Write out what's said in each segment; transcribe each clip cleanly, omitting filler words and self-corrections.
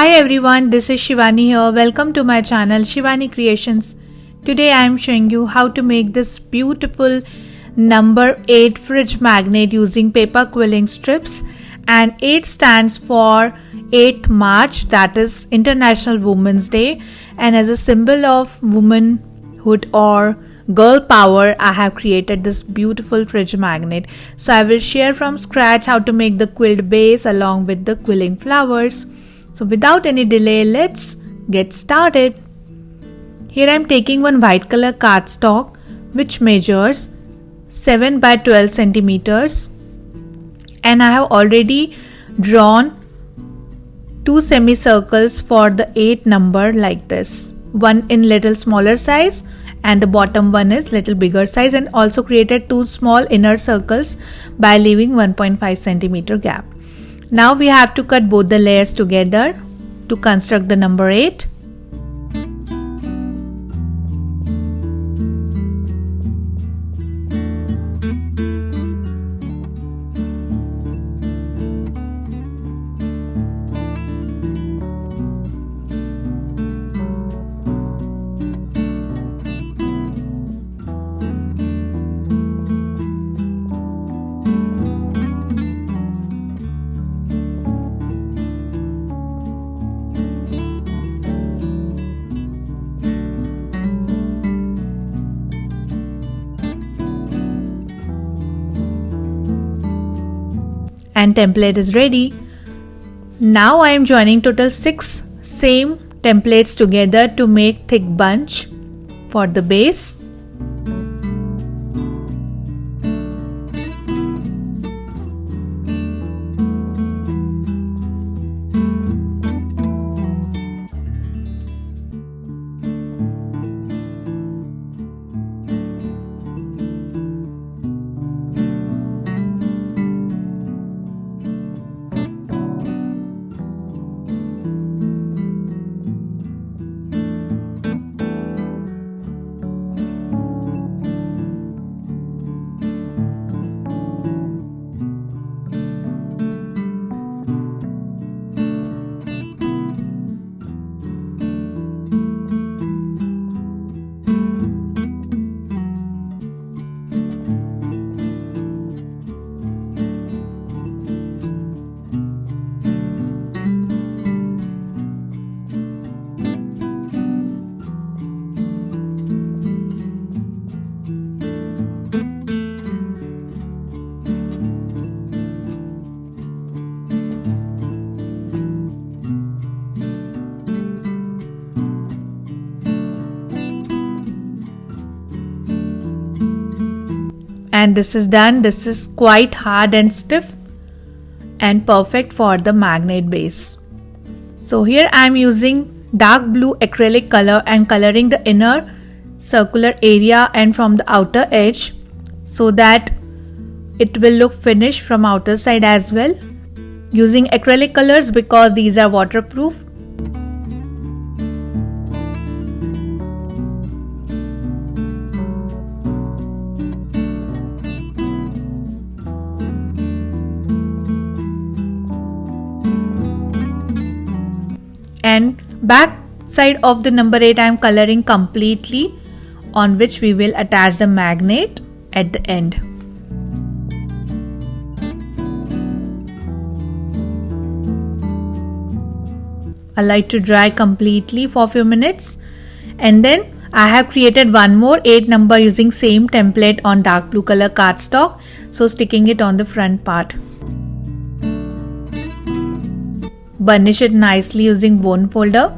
Hi everyone, this is Shivani here. Welcome to my channel Shivani Creations. Today I am showing you how to make this beautiful number 8 fridge magnet using paper quilling strips, and 8 stands for 8th March, that is International Women's Day, and as a symbol of womanhood or girl power I have created this beautiful fridge magnet. So I will share from scratch how to make the quilled base along with the quilling flowers. So without any delay, let's get started. Here I am taking one white color cardstock which measures 7 by 12 centimeters, and I have already drawn 2 semicircles for the 8 number like this. One in little smaller size and the bottom one is little bigger size, and also created 2 small inner circles by leaving 1.5 centimeter gap. Now we have to cut both the layers together to construct the number 8. And template is ready. Now I am joining total 6 same templates together to make thick bunch for the base. And this is done. This is quite hard and stiff and perfect for the magnet base. So here I am using dark blue acrylic color and coloring the inner circular area and from the outer edge so that it will look finished from outer side as well. Using acrylic colors because these are waterproof. And back side of the number 8 I am coloring completely, on which we will attach the magnet at the end. Allow it to dry completely for a few minutes, and then I have created one more 8 number using same template on dark blue color cardstock, so sticking it on the front part. Burnish it nicely using bone folder.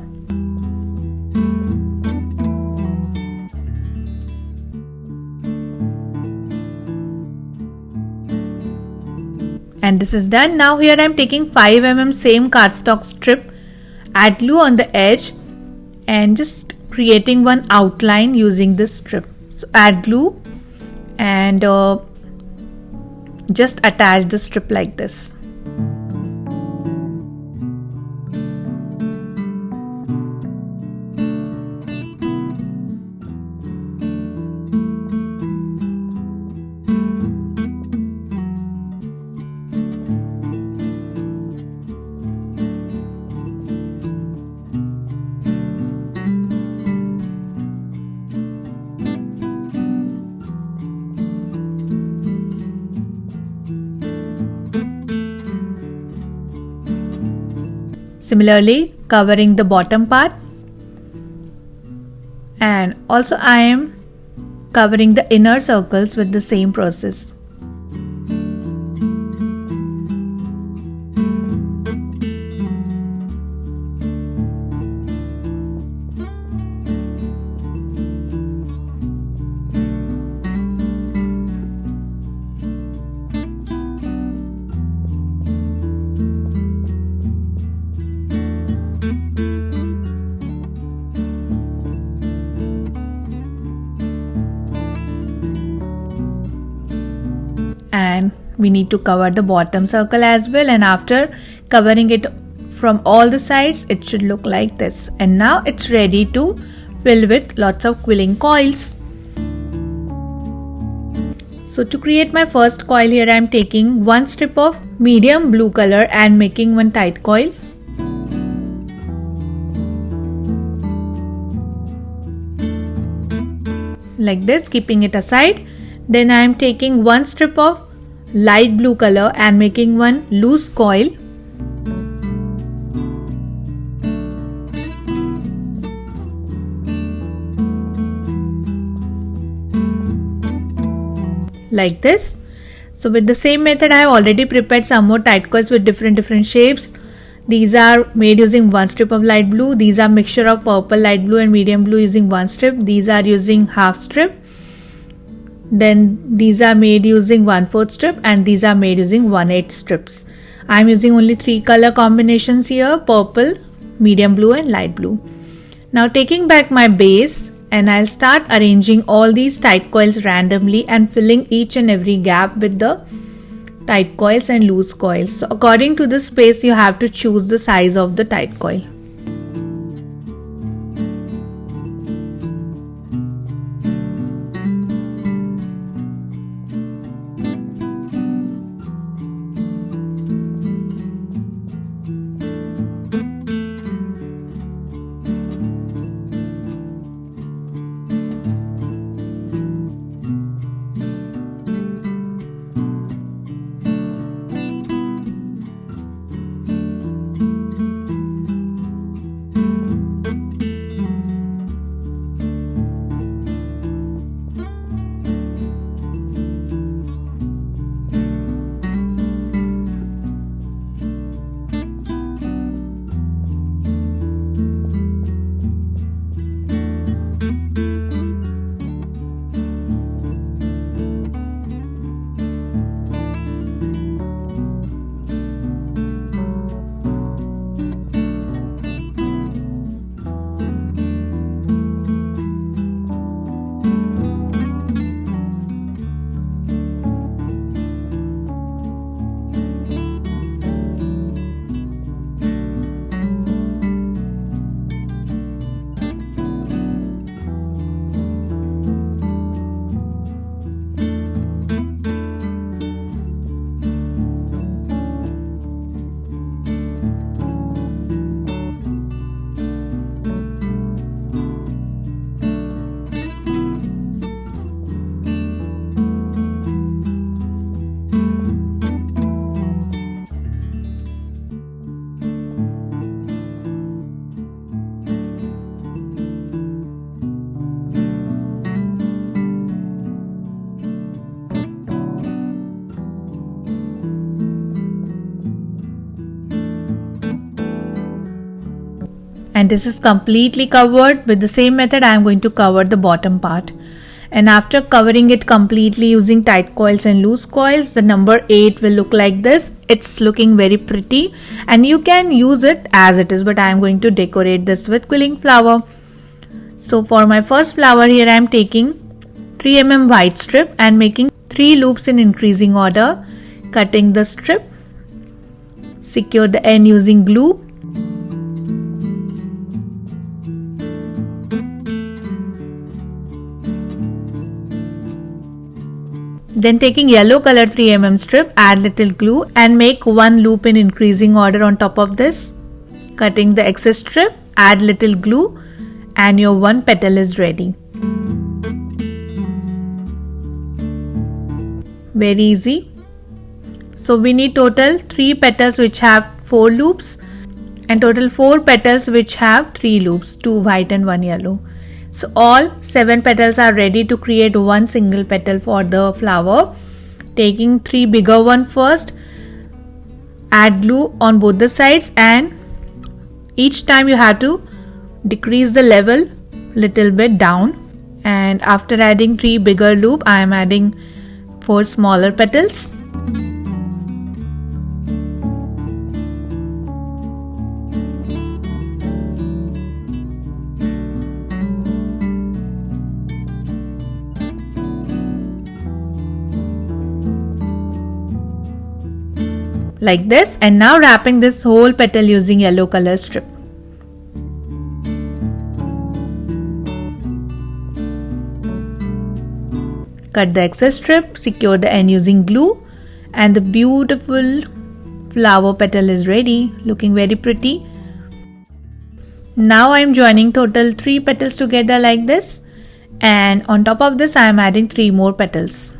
And this is done. Now here I am taking 5 mm same cardstock strip, add glue on the edge and just creating one outline using this strip. So add glue and just attach the strip like this. Similarly, covering the bottom part, and also I am covering the inner circles with the same process. And we need to cover the bottom circle as well, and after covering it from all the sides, it should look like this. And now it's ready to fill with lots of quilling coils. So to create my first coil here, I am taking one strip of medium blue color and making one tight coil. Like this, keeping it aside. Then I am taking one strip of light blue color and making one loose coil. Like this. So with the same method, I have already prepared some more tight coils with different shapes. These are made using one strip of light blue. These are mixture of purple, light blue and medium blue using one strip. These are using half strip. Then these are made using 1/4 strip, and these are made using 1/8 strips. I am using only 3 color combinations here: purple, medium blue and light blue. Now taking back my base, and I'll start arranging all these tight coils randomly and filling each and every gap with the tight coils and loose coils. So according to the space, you have to choose the size of the tight coil. And this is completely covered. With the same method, I am going to cover the bottom part. And after covering it completely using tight coils and loose coils, the number 8 will look like this. It's looking very pretty and you can use it as it is, but I am going to decorate this with quilling flower. So for my first flower here, I am taking 3 mm white strip and making 3 loops in increasing order, cutting the strip, secure the end using glue. Then taking yellow color 3 mm strip, add little glue and make 1 loop in increasing order on top of this. Cutting the excess strip, add little glue and your 1 petal is ready. Very easy. So we need total 3 petals which have 4 loops. and total 4 petals which have 3 loops, 2 white and 1 yellow. So all 7 petals are ready to create one single petal for the flower. Taking 3 bigger one first, add glue on both the sides, and each time you have to decrease the level little bit down, and after adding 3 bigger loop I am adding 4 smaller petals. Like this, and now wrapping this whole petal using yellow color strip. Cut the excess strip, secure the end using glue, and the beautiful flower petal is ready, looking very pretty. Now I am joining total 3 petals together like this, and on top of this I am adding 3 more petals.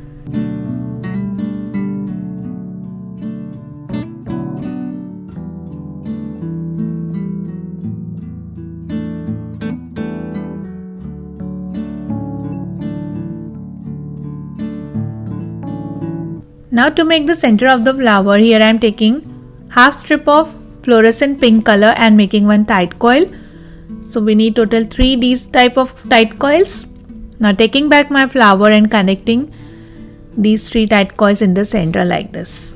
Now to make the center of the flower, here I am taking half strip of fluorescent pink color and making one tight coil. So we need total 3 these type of tight coils. Now taking back my flower and connecting these 3 tight coils in the center like this.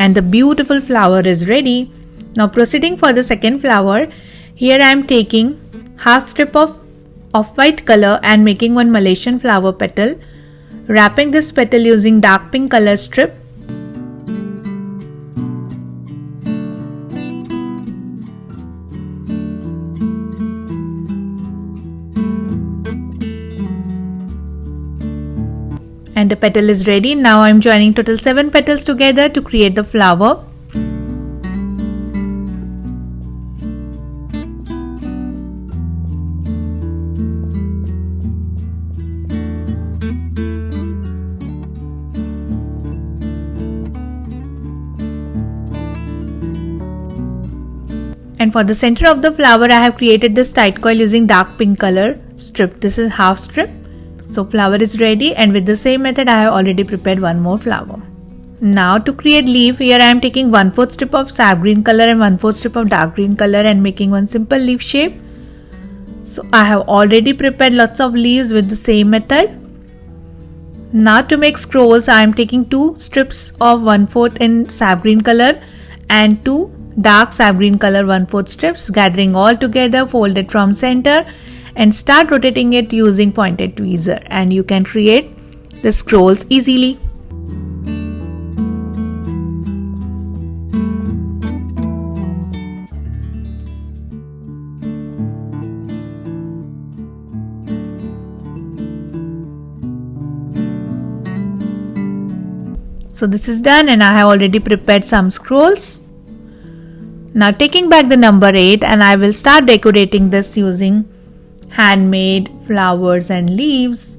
And the beautiful flower is ready. Now proceeding for the second flower, here I am taking half strip of off-white color and making one Malaysian flower petal, wrapping this petal using dark pink color strip. And the petal is ready. Now I am joining total 7 petals together to create the flower. And for the center of the flower, I have created this tight coil using dark pink color strip. This is half strip. So flower is ready, and with the same method I have already prepared one more flower. Now to create leaf, here I am taking 1/4 strip of sap green color and 1/4 strip of dark green color and making one simple leaf shape. So I have already prepared lots of leaves with the same method. Now to make scrolls, I am taking 2 strips of 1/4 in sap green color and 2 dark sap green color 1/4 strips, gathering all together, fold it from center and start rotating it using pointed tweezer, and you can create the scrolls easily. So this is done, and I have already prepared some scrolls. Now taking back the number 8, and I will start decorating this using handmade flowers and leaves.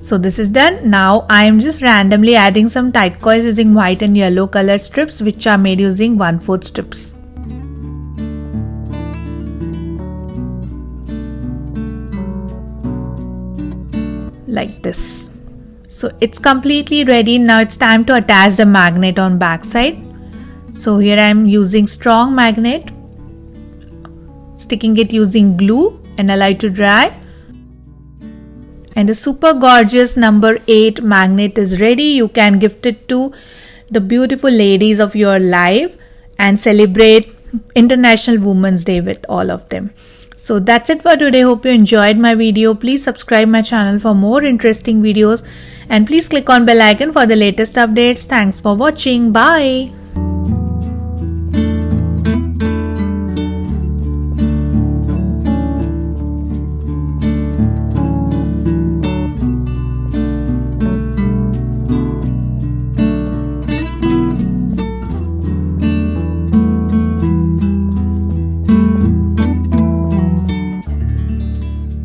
So this is done. Now I am just randomly adding some tight coils using white and yellow color strips, which are made using 1/4 strips. Like this. So it's completely ready. Now it's time to attach the magnet on back side. So here I am using strong magnet, sticking it using glue and allow it to dry. And the super gorgeous number 8 magnet is ready. You can gift it to the beautiful ladies of your life and celebrate International Women's Day with all of them. So that's it for today. Hope you enjoyed my video. Please subscribe my channel for more interesting videos and please click on bell icon for the latest updates. Thanks for watching. Bye.